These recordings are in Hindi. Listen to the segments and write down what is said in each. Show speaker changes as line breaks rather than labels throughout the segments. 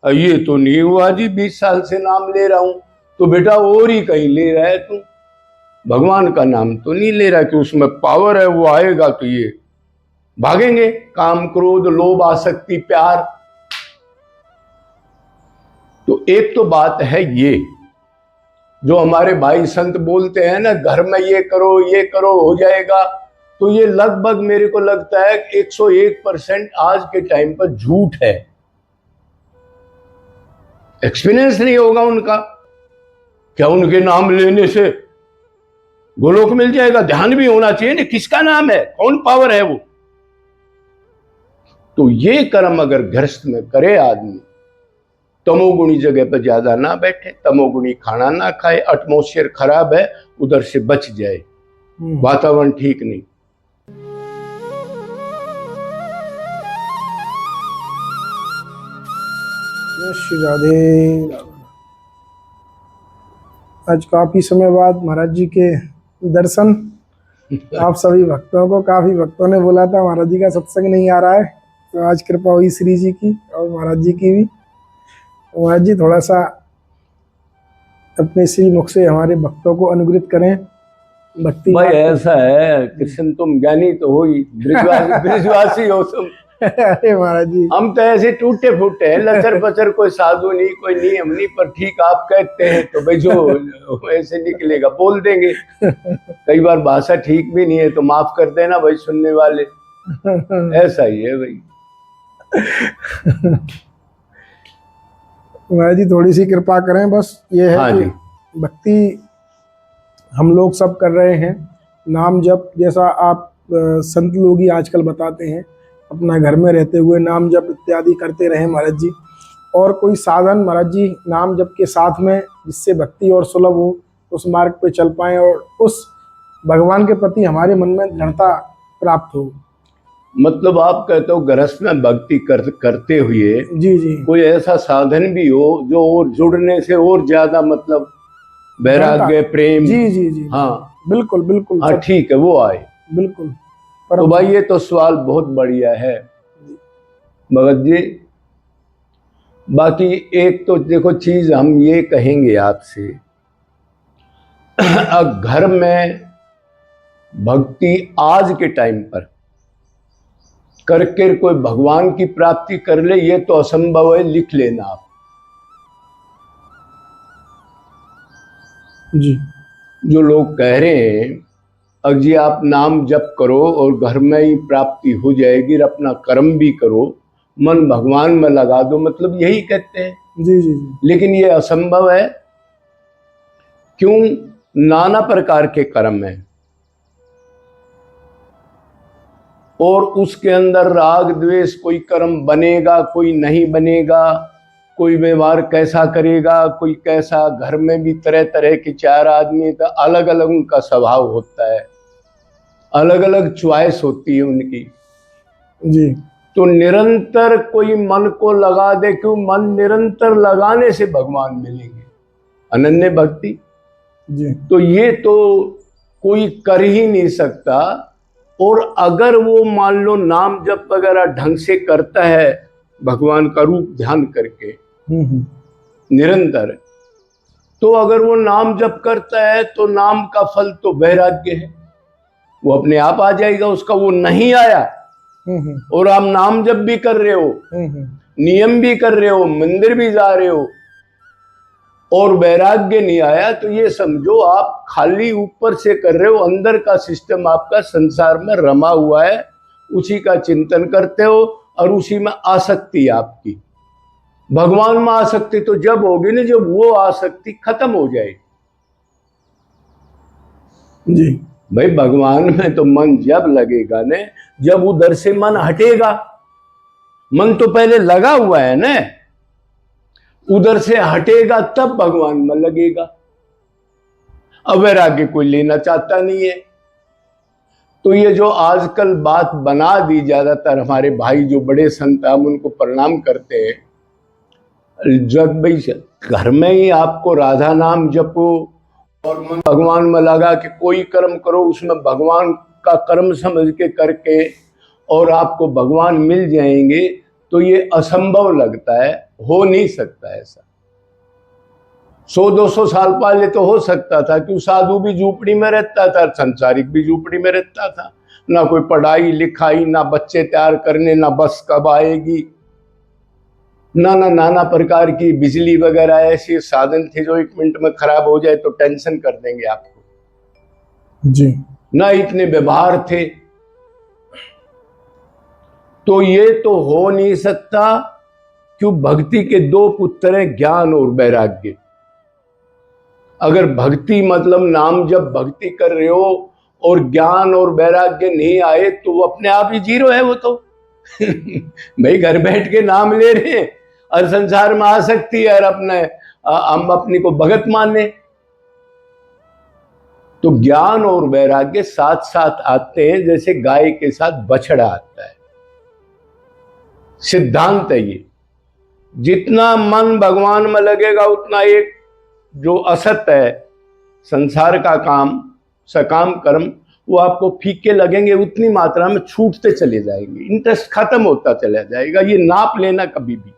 ये तो नहीं हुआ जी, 20 साल से नाम ले रहा हूं। तो बेटा और ही कहीं ले रहा है तू, भगवान का नाम तो नहीं ले रहा कि उसमें पावर है, वो आएगा तो ये भागेंगे। काम, क्रोध, लोभ, आसक्ति, प्यार। तो एक तो बात है ये जो हमारे भाई संत बोलते हैं ना, घर में ये करो हो जाएगा, तो ये लगभग मेरे को लगता है 101% आज के टाइम पर झूठ है। एक्सपीरियंस नहीं होगा उनका। क्या उनके नाम लेने से गोलोक मिल जाएगा? ध्यान भी होना चाहिए ना, किसका नाम है, कौन पावर है वो। तो ये कर्म अगर गृहस्थ में करे आदमी, तमोगुणी जगह पर ज्यादा ना बैठे, तमोगुणी खाना ना खाए, एटमॉस्फेयर खराब है उधर से बच जाए, वातावरण ठीक नहीं।
श्री राधे। आज काफी समय बाद महाराज जी के दर्शन। आप सभी भक्तों को, काफी भक्तों ने बोला था महाराज जी का सत्संग नहीं आ रहा है, तो आज कृपा हुई श्री जी की और महाराज जी की भी। महाराज जी थोड़ा सा अपने श्री मुख से हमारे भक्तों को अनुग्रहित करें। भक्ति
भाई ऐसा है, कृष्ण तुम ज्ञानी तो हो ही, ब्रिजवासी हो तुम।
अरे महाराज जी,
हम तो ऐसे टूटे फूटे हैं, लचर पचर, कोई साधु नहीं, कोई नियम नहीं, पर ठीक आप कहते हैं तो भाई जो ऐसे निकलेगा बोल देंगे। कई बार भाषा ठीक भी नहीं है तो माफ कर देना भाई सुनने वाले, ऐसा ही है भाई।
महाराज जी थोड़ी सी कृपा करें, बस ये है कि भक्ति हम लोग सब कर रहे हैं, नाम जप जैसा आप संत लोग ही आजकल बताते हैं, अपना घर में रहते हुए नाम जप इत्यादि करते रहे महाराज जी। और कोई साधन महाराज जी नाम जप के साथ में जिससे भक्ति और सुलभ हो, उस मार्ग पे चल पाएं और उस भगवान के प्रति हमारे मन में दृढ़ता प्राप्त हो।
मतलब आप कहते हो गृहस्थ में भक्ति करते हुए
जी जी
कोई ऐसा साधन भी हो जो और जुड़ने से और ज्यादा, मतलब वैराग्य, प्रेम।
जी जी जी,
हाँ
बिल्कुल बिल्कुल,
हाँ ठीक है, वो आए
बिल्कुल।
तो भाई ये तो सवाल बहुत बढ़िया है भगत जी। बाकी एक तो देखो चीज हम ये कहेंगे आपसे, घर में भक्ति आज के टाइम पर करके कोई भगवान की प्राप्ति कर ले, ये तो असंभव है, लिख लेना आप
जी।
जो लोग कह रहे हैं अब जी आप नाम जप करो और घर में ही प्राप्ति हो जाएगी, और अपना कर्म भी करो, मन भगवान में लगा दो, मतलब यही कहते हैं।
जी जी जी।
लेकिन ये असंभव है। क्यों? नाना प्रकार के कर्म हैं और उसके अंदर राग द्वेष, कोई कर्म बनेगा कोई नहीं बनेगा, कोई व्यवहार कैसा करेगा, कोई कैसा, घर में भी तरह तरह के 4 आदमी, तो अलग अलग उनका स्वभाव होता है, अलग अलग चॉइस होती है उनकी
जी। तो
निरंतर कोई मन को लगा दे, क्यों? मन निरंतर लगाने से भगवान मिलेंगे, अनन्य भक्ति जी। तो ये तो कोई कर ही नहीं सकता। और अगर वो मान लो नाम जप वगैरह ढंग से करता है, भगवान का रूप ध्यान करके निरंतर, तो अगर वो नाम जप करता है तो नाम का फल तो वैराग्य है, वो अपने आप आ जाएगा उसका। वो नहीं आया और आप नाम जप भी कर रहे हो, नियम भी कर रहे हो, मंदिर भी जा रहे हो, और वैराग्य नहीं आया, तो ये समझो आप खाली ऊपर से कर रहे हो, अंदर का सिस्टम आपका संसार में रमा हुआ है, उसी का चिंतन करते हो और उसी में आसक्ति आपकी। भगवान में आसक्ति तो जब होगी ना जब वो आसक्ति खत्म हो जाए जी। भाई भगवान में तो मन जब लगेगा ना, जब उधर से मन हटेगा। मन तो पहले लगा हुआ है ना, उधर से हटेगा तब भगवान में लगेगा। अब वैराग्य कोई लेना चाहता नहीं है। तो ये जो आजकल बात बना दी, ज्यादातर हमारे भाई जो बड़े संत, हम उनको प्रणाम करते हैं, जब भाई घर में ही आपको राधा नाम जपो और मन भगवान में लगा कि कोई कर्म करो उसमें भगवान का कर्म समझ के करके और आपको भगवान मिल जाएंगे, तो ये असंभव लगता है, हो नहीं सकता ऐसा। 100-200 साल पहले तो हो सकता था, क्यों साधु भी झूपड़ी में रहता था, संसारिक भी झूपड़ी में रहता था, ना कोई पढ़ाई लिखाई, ना बच्चे तैयार करने, ना बस कब आएगी, नाना प्रकार की बिजली वगैरह ऐसे साधन थे जो 1 मिनट में खराब हो जाए तो टेंशन कर देंगे आपको
जी।
ना इतने व्यवहार थे। तो ये तो हो नहीं सकता, क्यों भक्ति के 2 पुत्र हैं, ज्ञान और वैराग्य। अगर भक्ति मतलब नाम जब भक्ति कर रहे हो और ज्ञान और वैराग्य नहीं आए तो वो अपने आप ही जीरो है वो तो। भाई घर बैठ के नाम ले रहे हैं और संसार में आ सकती है और अपने हम अपनी को भगत माने। तो ज्ञान और वैराग्य साथ साथ आते हैं, जैसे गाय के साथ बछड़ा आता है। सिद्धांत है ये। जितना मन भगवान में लगेगा उतना एक जो असत है संसार का काम, सकाम कर्म, वो आपको फीके लगेंगे, उतनी मात्रा में छूटते चले जाएंगे, इंटरेस्ट खत्म होता चला जाएगा। ये नाप लेना कभी भी।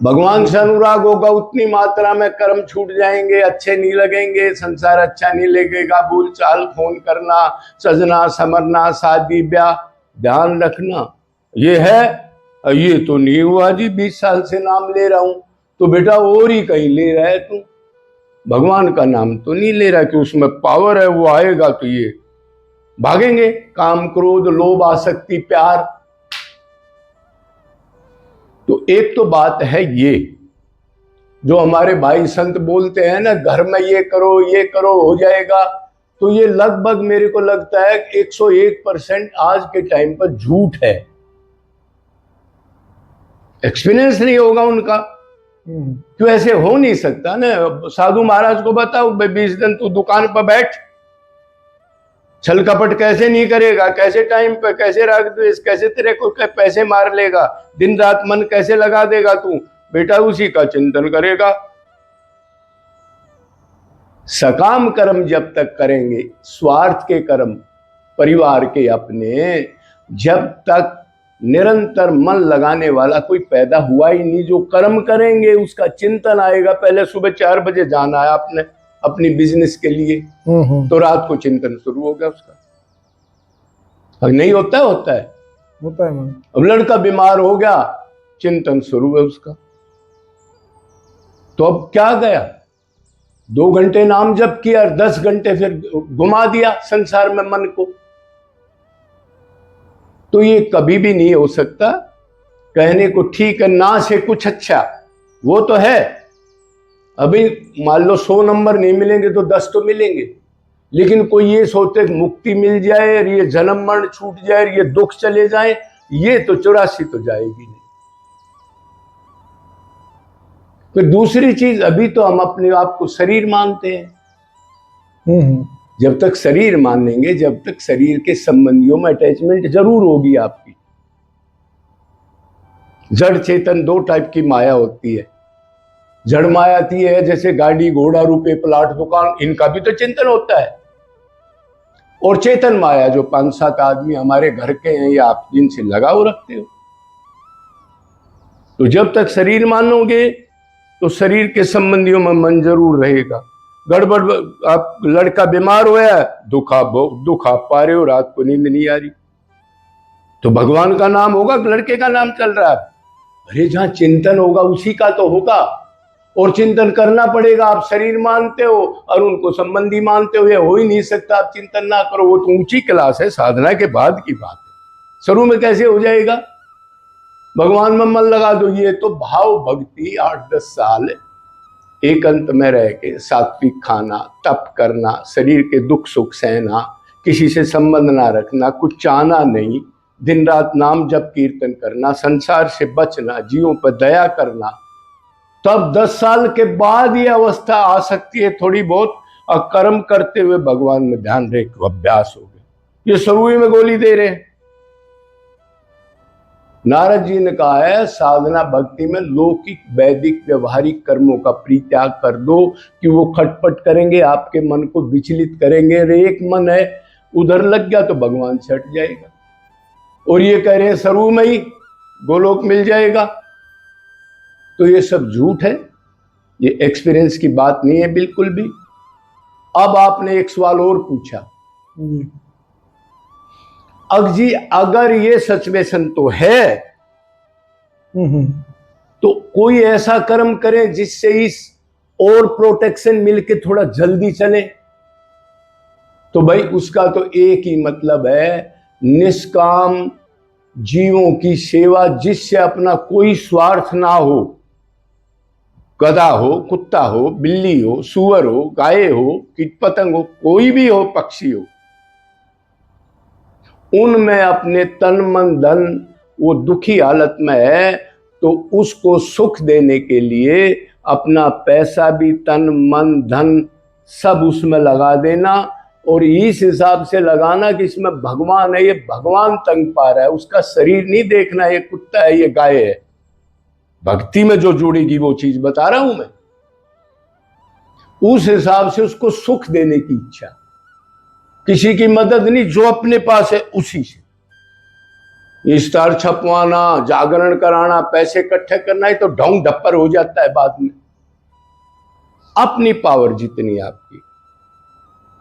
भगवान से अनुराग होगा उतनी मात्रा में कर्म छूट जाएंगे, अच्छे नहीं लगेंगे, संसार अच्छा नहीं लगेगा, बोल चाल, फोन करना, सजना समरना, शादी ब्याह, ध्यान रखना। ये है, ये तो नहीं हुआ जी, 20 साल से नाम ले रहा हूं, तो बेटा और ही कहीं ले रहा है तू, भगवान का नाम तो नहीं ले रहा कि उसमें पावर है, वो आएगा तो ये भागेंगे। काम क्रोध लोभ आसक्ति प्यार। तो एक तो बात है ये जो हमारे भाई संत बोलते हैं ना, घर में ये करो हो जाएगा, तो ये लगभग मेरे को लगता है 101% आज के टाइम पर झूठ है। एक्सपीरियंस नहीं होगा उनका, क्यों ऐसे हो नहीं सकता ना। साधु महाराज को बताओ 20 दिन तू दुकान पर बैठ, छल कपट कैसे नहीं करेगा, कैसे टाइम पे, कैसे राग द्वेष, कैसे तेरे को पैसे मार लेगा, दिन रात मन कैसे लगा देगा तू, बेटा उसी का चिंतन करेगा। सकाम कर्म जब तक करेंगे, स्वार्थ के कर्म परिवार के अपने, जब तक निरंतर मन लगाने वाला कोई पैदा हुआ ही नहीं। जो कर्म करेंगे उसका चिंतन आएगा। पहले सुबह 4 बजे जाना है आपने अपनी बिजनेस के लिए, तो रात को चिंतन शुरू होगा उसका। अब नहीं होता है? होता है। अब लड़का बीमार हो गया, चिंतन शुरू है उसका। तो अब क्या गया, 2 घंटे नाम जप किया, 10 घंटे फिर घुमा दिया संसार में मन को। तो ये कभी भी नहीं हो सकता। कहने को ठीक है, ना से कुछ अच्छा, वो तो है। अभी मान लो 100 नंबर नहीं मिलेंगे तो 10 तो मिलेंगे, लेकिन कोई ये सोचे मुक्ति मिल जाए, ये जन्म मरण छूट जाए, ये दुख चले जाए, ये तो 84 तो जाएगी नहीं। फिर दूसरी चीज, अभी तो हम अपने आप को शरीर मानते हैं। जब तक शरीर मानेंगे, जब तक शरीर के संबंधियों में अटैचमेंट जरूर होगी आपकी। जड़ चेतन 2 टाइप की माया होती है। जड़ माया आती है जैसे गाड़ी घोड़ा रुपए प्लाट दुकान, इनका भी तो चिंतन होता है। और चेतन माया जो 5-7 आदमी हमारे घर के हैं या आप जिनसे लगाव रखते हो। तो जब तक शरीर मानोगे तो शरीर के संबंधियों में मन जरूर रहेगा। गड़बड़, आप लड़का बीमार हुआ है, दुख आप पा रहे हो, रात को नींद नहीं आ रही, तो भगवान का नाम होगा, लड़के का नाम चल रहा है। अरे जहां चिंतन होगा उसी का तो होगा, और चिंतन करना पड़ेगा। आप शरीर मानते हो और उनको संबंधी मानते हो, ये हो ही नहीं सकता। आप चिंतन ना करो, वो तो ऊंची क्लास है, साधना के बाद की बात है। शुरू में कैसे हो जाएगा? भगवान में मन लगा दो। ये तो भाव भक्ति 8-10 साल एकांत में रह के सात्विक खाना, तप करना, शरीर के दुख सुख सहना, किसी से संबंध ना रखना, कुछ चाहना नहीं, दिन रात नाम जप कीर्तन करना, संसार से बचना, जीवों पर दया करना, तब 10 साल के बाद ये अवस्था आ सकती है थोड़ी बहुत। और कर्म करते हुए भगवान में ध्यान रहे, अभ्यास हो गए। ये शुरू में गोली दे रहे हैं। नारद जी ने कहा है साधना भक्ति में लौकिक वैदिक व्यवहारिक कर्मों का परित्याग कर दो, कि वो खटपट करेंगे, आपके मन को विचलित करेंगे। अरे एक मन है उधर लग गया तो भगवान से हट जाएगा। और ये कह रहे हैं सरू में ही गोलोक मिल जाएगा। तो ये सब झूठ है, ये एक्सपीरियंस की बात नहीं है बिल्कुल भी। अब आपने एक सवाल और पूछा, अगर ये सिचुएशन तो है, तो कोई ऐसा कर्म करें जिससे इस और प्रोटेक्शन मिलके थोड़ा जल्दी चले। तो भाई उसका तो एक ही मतलब है, निष्काम जीवों की सेवा, जिससे अपना कोई स्वार्थ ना हो। गधा हो, कुत्ता हो, बिल्ली हो, सुअर हो, गाय हो, कीट पतंग हो, कोई भी हो, पक्षी हो, उनमें अपने तन मन धन, वो दुखी हालत में है तो उसको सुख देने के लिए अपना पैसा भी, तन मन धन सब उसमें लगा देना, और इस हिसाब से लगाना कि इसमें भगवान है, ये भगवान तंग पा रहा है, उसका शरीर नहीं देखना, ये कुत्ता है, ये गाय है। भक्ति में जो जुड़ेगी वो चीज बता रहा हूं मैं, उस हिसाब से उसको सुख देने की इच्छा, किसी की मदद नहीं, जो अपने पास है उसी से। स्टार छपवाना, जागरण कराना, पैसे इकट्ठे करना है तो ढोंग ढप्पर हो जाता है बाद में। अपनी पावर जितनी आपकी,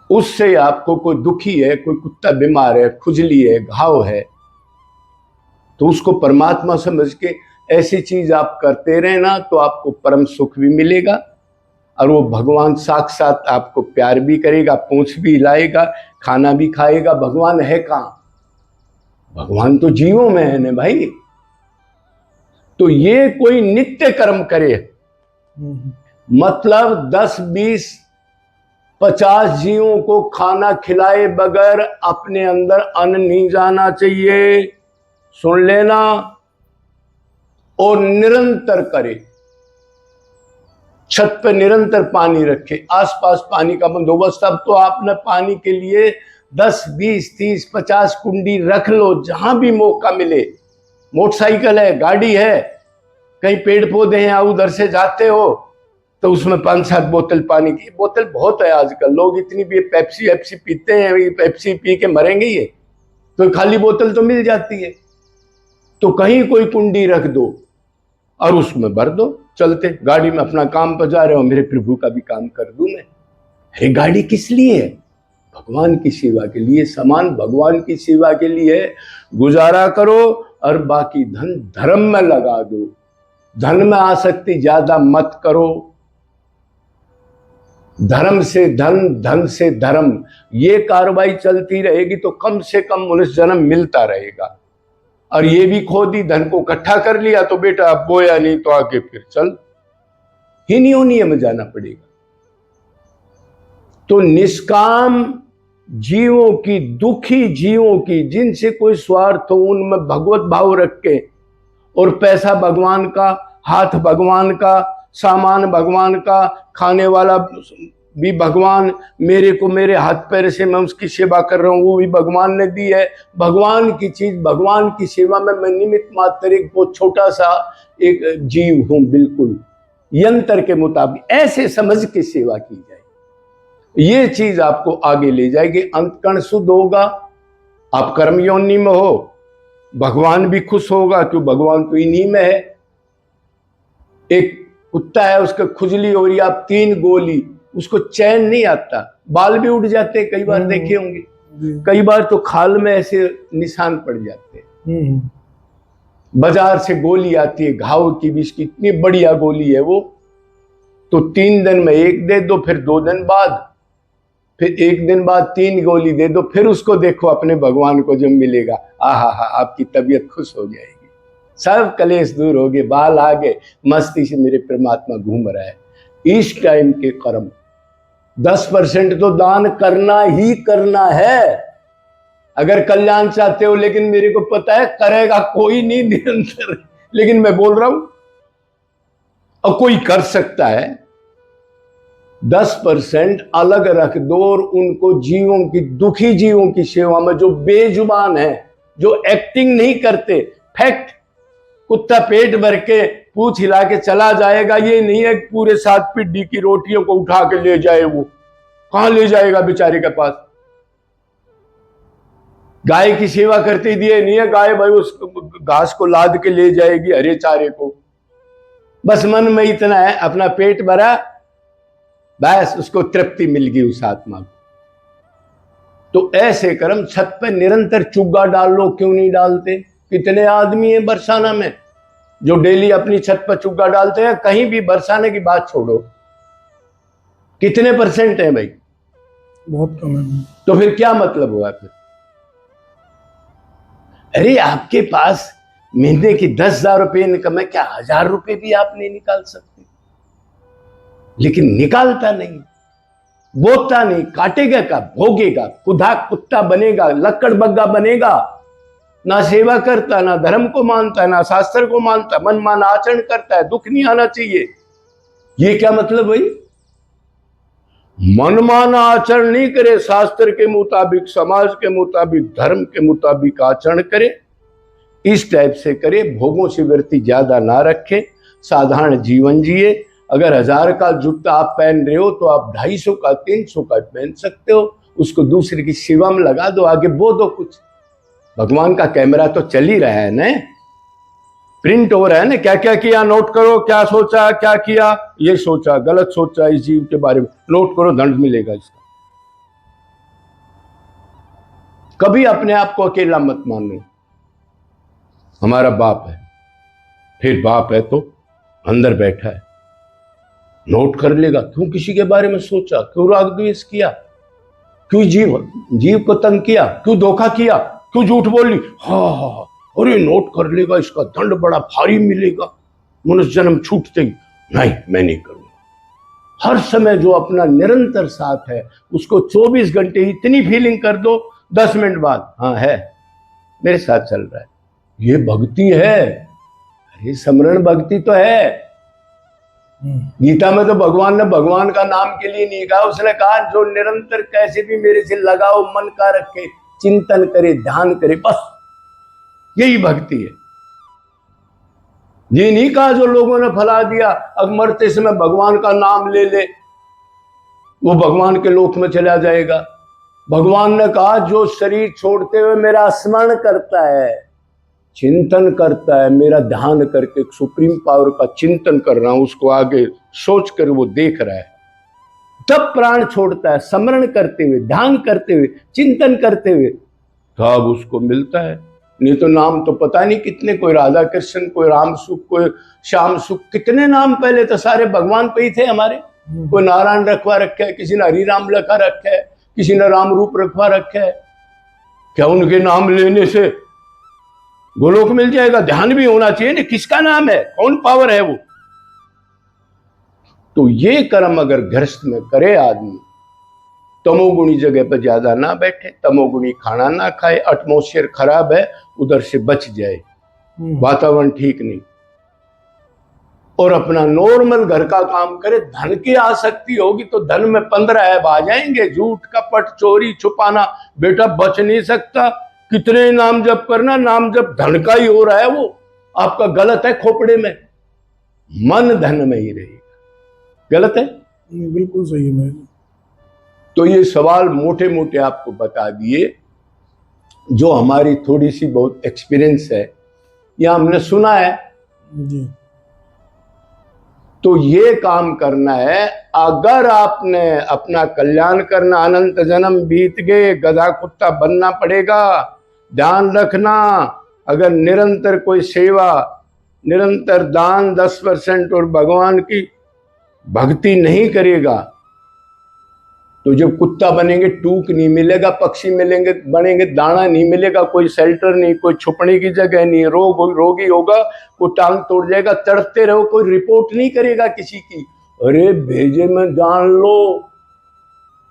उससे आपको कोई दुखी है, कोई कुत्ता बीमार है, खुजली है, घाव है, तो उसको परमात्मा समझ के ऐसी चीज आप करते रहे ना, तो आपको परम सुख भी मिलेगा, और वो भगवान साक्षात आपको प्यार भी करेगा, पूंछ भी हिलाएगा, खाना भी खाएगा। भगवान है कहां? भगवान तो जीवों में है ना भाई। तो ये कोई नित्य कर्म करे, मतलब 10, 20, 50 जीवों को खाना खिलाए बगैर अपने अंदर अन्न नहीं जाना चाहिए, सुन लेना। और निरंतर करे, छत पे निरंतर पानी रखे, आसपास पानी का बंदोबस्त। अब तो आपने पानी के लिए 10, 20, 30, 50 कुंडी रख लो, जहां भी मौका मिले। मोटरसाइकिल है, गाड़ी है, कहीं पेड़ पौधे हैं, उधर से जाते हो तो उसमें 5-7 बोतल पानी की, बोतल बहुत है आजकल, लोग इतनी भी पेप्सी एप्सी पीते हैं, पेप्सी पी के मरेंगे ये, तो खाली बोतल तो मिल जाती है। तो कहीं कोई कुंडी रख दो और उसमें भर दो, चलते गाड़ी में अपना काम पर जा रहे हो, मेरे प्रभु का भी काम कर दूं मैं। है गाड़ी किस लिए है? भगवान की सेवा के लिए, सामान भगवान की सेवा के लिए। गुजारा करो और बाकी धन धर्म में लगा दो, धन में आसक्ति ज्यादा मत करो। धर्म से धन, धन से धर्म, ये कार्रवाई चलती रहेगी तो कम से कम मनुष्य जन्म मिलता रहेगा। और ये भी खो दी, धन को इकट्ठा कर लिया तो बेटा अब बोया नहीं तो आगे फिर चल हिनियोनिया में जाना पड़ेगा। तो निष्काम जीवों की, दुखी जीवों की, जिनसे कोई स्वार्थ हो, उनमें भगवत भाव रख के, और पैसा भगवान का, हाथ भगवान का, सामान भगवान का, खाने वाला भी भगवान, मेरे को मेरे हाथ पैर से मैं उसकी सेवा कर रहा हूं, वो भी भगवान ने दी है। भगवान की चीज, भगवान की सेवा में मैं निमित्त मात्र एक बहुत छोटा सा एक जीव हूं, बिल्कुल यंत्र के मुताबिक। ऐसे समझ के सेवा की जाए, ये चीज आपको आगे ले जाएगी। अंतकण शुद्ध होगा, आप कर्म योनि में हो, भगवान भी खुश होगा, क्यों भगवान तो इन्हीं में है। एक कुत्ता है, उसका खुजली हो रही, आप 3 गोली, उसको चैन नहीं आता, बाल भी उड़ जाते, कई बार देखे होंगे, कई बार तो खाल में ऐसे निशान पड़ जाते हैं। बाजार से गोली आती है घाव की भी, इसकी इतनी बढ़िया गोली है वो, तो 3 दिन में 1 दे दो, फिर 2 दिन बाद, फिर 1 दिन बाद 3 गोली दे दो, फिर उसको देखो अपने भगवान को जब मिलेगा, आहा हा, आपकी तबीयत खुश हो जाएगी, सब कलेश दूर हो गए, बाल आ गए, मस्ती से मेरे परमात्मा घूम रहा है। इस टाइम के कर्म 10% तो दान करना ही करना है, अगर कल्याण चाहते हो। लेकिन मेरे को पता है करेगा कोई नहीं निरंतर, लेकिन मैं बोल रहा हूं और कोई कर सकता है। 10% अलग रख दो और उनको जीवों की, दुखी जीवों की सेवा में, जो बेजुबान है, जो एक्टिंग नहीं करते, फैक्ट, कुत्ता पेट भर के पूछ हिला के चला जाएगा, ये नहीं है पूरे 7 पिड्डी की रोटियों को उठा के ले जाए, वो कहां ले जाएगा बेचारे के पास। गाय की सेवा करते दिए नहीं है, गाय भाई उस घास को लाद के ले जाएगी हरे चारे को, बस मन में इतना है अपना पेट भरा, बस उसको तृप्ति मिल गई उस आत्मा को। तो ऐसे कर्म छत पे निरंतर चुग्गा डाल लो, क्यों नहीं डालते? कितने आदमी हैं बरसाना में जो डेली अपनी छत पर चुग्गा डालते हैं? कहीं भी बरसाने की बात छोड़ो, कितने परसेंट है भाई?
बहुत कम है।
तो फिर क्या मतलब हुआ फिर? अरे आपके पास महीने की 10,000 रुपये इनकम है, क्या 1,000 रुपये भी आप नहीं निकाल सकते? लेकिन निकालता नहीं, बोता नहीं, काटेगा का भोगेगा, खुदा कुत्ता बनेगा, लक्कड़ बग्गा बनेगा, ना सेवा करता, ना धर्म को मानता, ना शास्त्र को मानता, मनमाना आचरण करता है, दुख नहीं आना चाहिए। ये क्या मतलब भाई? मनमाना आचरण नहीं करे, शास्त्र के मुताबिक, समाज के मुताबिक, धर्म के मुताबिक आचरण करे, इस टाइप से करे, भोगों से वृत्ति ज्यादा ना रखे, साधारण जीवन जिए। अगर 1,000 का जूता आप पहन रहे हो तो आप 250 का 300 का पहन सकते हो, उसको दूसरे की सेवा में लगा दो, आगे बो दो कुछ। भगवान का कैमरा तो चल ही रहा है ना, प्रिंट हो रहा है ना, क्या क्या किया नोट करो, क्या सोचा क्या किया, ये सोचा गलत सोचा इस जीव के बारे में, नोट करो, दंड मिलेगा इसका। कभी अपने आप को अकेला मत मानो, हमारा बाप है, फिर बाप है तो अंदर बैठा है, नोट कर लेगा। क्यों किसी के बारे में सोचा, क्यों राग द्वेष किया, क्यों जीव को तंग किया, क्यों धोखा किया, क्यों झूठ बोली? हाँ, अरे नोट कर लेगा, इसका दंड बड़ा भारी मिलेगा, मनुष्य जन्म छूटते ही। नहीं, मैं नहीं करूंगा। हर समय जो अपना निरंतर साथ है उसको 24 घंटे इतनी फीलिंग कर दो, 10 मिनट बाद हाँ है, मेरे साथ चल रहा है, ये भक्ति है। अरे समरण भक्ति तो है। गीता में तो भगवान ने भगवान का नाम के लिए नहीं कहा, उसने कहा जो निरंतर कैसे भी मेरे से लगाओ मन का रखे, चिंतन करे, ध्यान करे, बस यही भक्ति है। ये नहीं कहा जो लोगों ने फैला दिया, अब मरते समय भगवान का नाम ले ले वो भगवान के लोक में चला जाएगा। भगवान ने कहा जो शरीर छोड़ते हुए मेरा स्मरण करता है, चिंतन करता है, मेरा ध्यान करके सुप्रीम पावर का चिंतन कर रहा हूं, उसको आगे सोच कर वो देख रहा है, तब प्राण छोड़ता है, स्मरण करते हुए, ध्यान करते हुए, चिंतन करते हुए, तब उसको मिलता है। नहीं तो नाम तो पता नहीं कितने, कोई राधा कृष्ण, कोई राम सुख, कोई श्याम सुख, कितने नाम पहले तो सारे भगवान पे ही थे हमारे। कोई नारायण रखवा रखे है, किसी ने हरि राम रखा रखे है, किसी ने राम रूप रखवा रखे है। क्या उनके नाम लेने से गोलोक मिल जाएगा? ध्यान भी होना चाहिए ना, किसका नाम है, कौन पावर है वो। तो ये कर्म अगर गृहस्थ में करे आदमी, तमोगुणी जगह पर ज्यादा ना बैठे, तमोगुणी खाना ना खाए, एटमॉस्फेयर खराब है उधर से बच जाए, वातावरण ठीक नहीं, और अपना नॉर्मल घर का काम करे। धन की आसक्ति होगी तो धन में 15 ऐब आ जाएंगे, झूठ कपट चोरी छुपाना बेटा बच नहीं सकता। कितने नाम जप करना, नाम जप धन का ही हो रहा है, वो आपका गलत है, खोपड़े में मन धन में ही रहेगा, गलत है।
बिल्कुल सही है।
तो ये सवाल मोटे मोटे आपको बता दिए, जो हमारी थोड़ी सी बहुत एक्सपीरियंस है या हमने सुना है
जी।
तो ये काम करना है। अगर आपने अपना कल्याण करना, अनंत जन्म बीत गए, गधा कुत्ता बनना पड़ेगा। ध्यान रखना, अगर निरंतर कोई सेवा, निरंतर दान 10% और भगवान की भक्ति नहीं करेगा तो जब कुत्ता बनेंगे टूक नहीं मिलेगा, पक्षी मिलेंगे बनेंगे दाना नहीं मिलेगा, कोई शेल्टर नहीं, कोई छुपने की जगह नहीं, रोगी होगा, कोई टांग तोड़ जाएगा, तड़पते रहो, कोई रिपोर्ट नहीं करेगा किसी की। अरे भेजे में जान लो,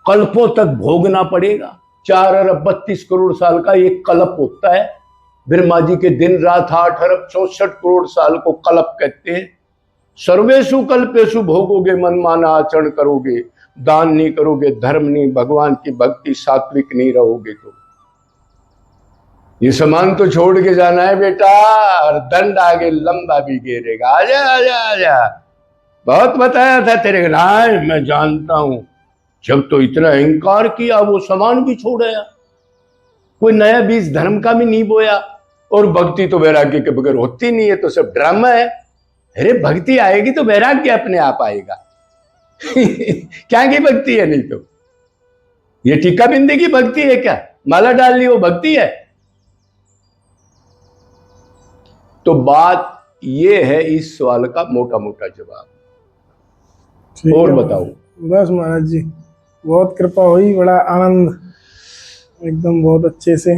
कल्पों तक भोगना पड़ेगा। 4 अरब 32 करोड़ साल का एक कल्प होता है। ब्रह्मा जी के दिन रात 8 अरब 64 करोड़ साल को कल्प कहते हैं। सर्वेशु कल्पेशु भोगोगे, मनमाना आचरण करोगे, दान नहीं करोगे, धर्म नहीं, भगवान की भक्ति, सात्विक नहीं रहोगे तो ये सामान तो छोड़ के जाना है बेटा, और दंड आगे लंबा भी घेरेगा। आजा आजा आजा, बहुत बताया था तेरे को, मैं जानता हूं। जब तो इतना अहंकार किया वो सामान भी छोड़ आया। कोई नया बीज धर्म का भी नहीं बोया। और भक्ति तो वैराग्य के बगैर होती नहीं है, तो सब ड्रामा है। अरे भक्ति आएगी तो वैराग्य अपने आप आएगा। क्या की भक्ति है? नहीं तो ये टीका बिंदी की भक्ति है क्या? माला डाल ली वो भक्ति है? तो बात ये है इस सवाल का मोटा मोटा जवाब।
ठीक
और
है
बताओ।
बस महाराज जी, बहुत कृपा हुई, बड़ा आनंद, एकदम बहुत अच्छे से